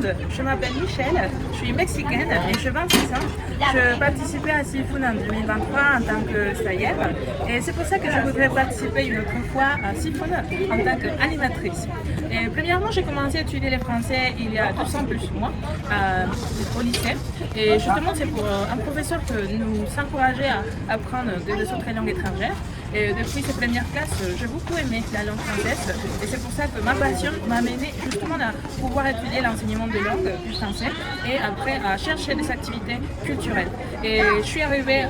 monde, je m'appelle Michelle, je suis mexicaine et je 26 ans. Je participais à Sifoun en 2023 en tant que stagiaire et c'est pour ça que je voudrais participer une autre fois à Sifoun en tant qu'animatrice. Et premièrement, j'ai commencé à étudier le français il y a 2 ans plus moi au lycée et justement c'est pour un professeur que nous encourageait à apprendre des autres langues étrangères. Et depuis ces premières classes, j'ai beaucoup aimé la langue française et c'est pour ça que ma passion m'a amené justement à pouvoir étudier l'enseignement des langues du français et après à chercher des activités culturelles. Et je suis arrivée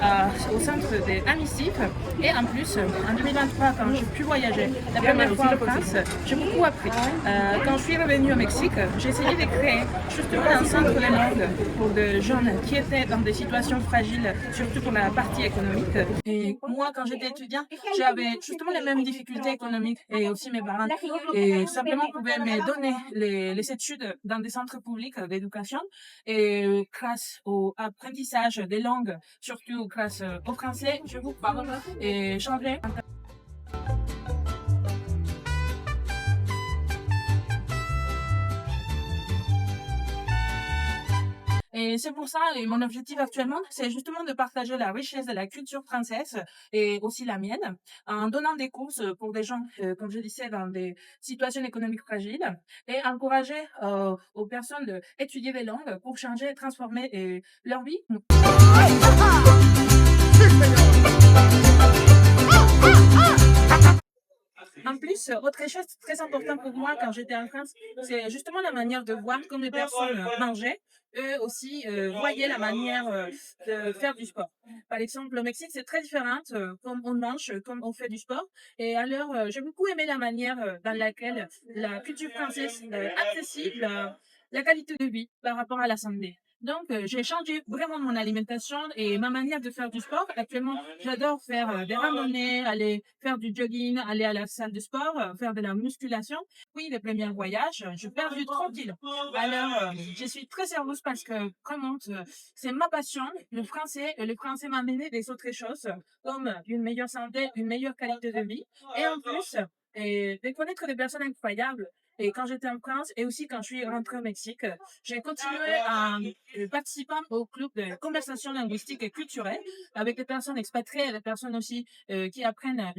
au centre des Amisif et en plus, en 2023, quand j'ai pu voyager la première fois en France, j'ai beaucoup appris. Quand je suis revenue au Mexique, j'ai essayé de créer justement un centre de langue pour des jeunes qui étaient dans des situations fragiles, surtout pour la partie économique. Et moi, quand j'étais étudiante, j'avais justement les mêmes difficultés économiques et aussi mes parents. Et simplement pouvaient me donner les études dans des centres publics d'éducation. Et grâce au apprentissage des langues, surtout grâce au français, je vous parle et changer. Et c'est pour ça, et mon objectif actuellement, c'est justement de partager la richesse de la culture française et aussi la mienne, en donnant des courses pour des gens, comme je disais, dans des situations économiques fragiles, et encourager aux personnes d'étudier des langues pour changer et transformer leur vie. En plus, autre chose très importante pour moi quand j'étais en France, c'est justement la manière de voir comment les personnes mangeaient. Eux aussi voyaient la manière de faire du sport. Par exemple, au Mexique, c'est très différent comme on mange, comme on fait du sport. Et alors, j'ai beaucoup aimé la manière dans laquelle la culture française est accessible, la qualité de vie par rapport à la santé. Donc, j'ai changé vraiment mon alimentation et ma manière de faire du sport. Actuellement, j'adore faire des randonnées, aller faire du jogging, aller à la salle de sport, faire de la musculation. Oui, les premiers voyages, je perds du 30 kilos. Alors, je suis très heureuse parce que vraiment, c'est ma passion, le français. Et le français m'a amené des autres choses comme une meilleure santé, une meilleure qualité de vie. Et en plus, de connaître des personnes incroyables. Et quand j'étais en France et aussi quand je suis rentrée au Mexique, j'ai continué à participer au club de conversation linguistique et culturelle avec des personnes expatriées et des personnes aussi qui apprennent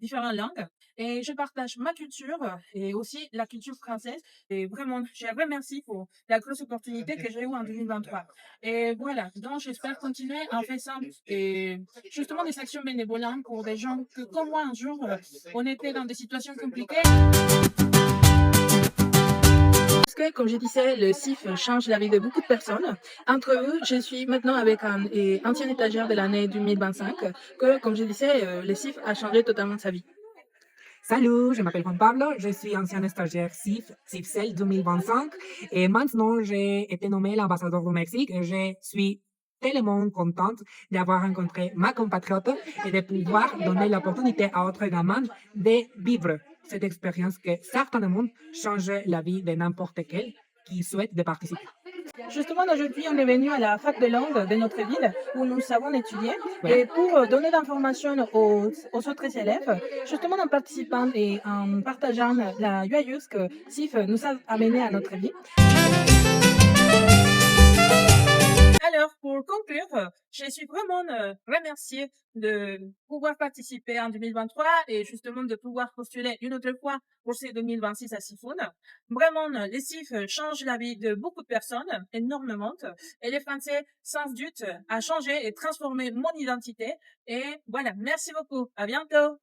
différentes langues. Et je partage ma culture et aussi la culture française. Et vraiment, je remercie pour la grosse opportunité que j'ai eue en 2023. Et voilà, donc j'espère continuer en faisant justement des actions bénévoles pour des gens que, comme moi, un jour, on était dans des situations compliquées. Parce que, comme je disais, le CIF change la vie de beaucoup de personnes. Entre eux, je suis maintenant avec un ancien étagère de l'année 2025, que, comme je disais, le CIF a changé totalement sa vie. Salut, je m'appelle Juan Pablo, je suis ancien stagiaire CIFCEL 2025 et maintenant j'ai été nommé l'ambassadeur du Mexique et je suis tellement contente d'avoir rencontré ma compatriote et de pouvoir donner l'opportunité à autres gamins de vivre cette expérience que certainement change la vie de n'importe quel qui souhaite de participer. Justement, aujourd'hui, on est venu à la fac de langue de notre ville où nous savons étudier Ouais. et pour donner d'informations aux autres élèves, justement en participant et en partageant la joyeuse que SIF nous a amené à notre vie. Alors, pour conclure, je suis vraiment remerciée de pouvoir participer en 2023 et justement de pouvoir postuler une autre fois pour ces 2026 à Sifoun. Vraiment, les CIF changent la vie de beaucoup de personnes, énormément. Et les Français, sans doute, a changé et transformé mon identité. Et voilà, merci beaucoup. À bientôt.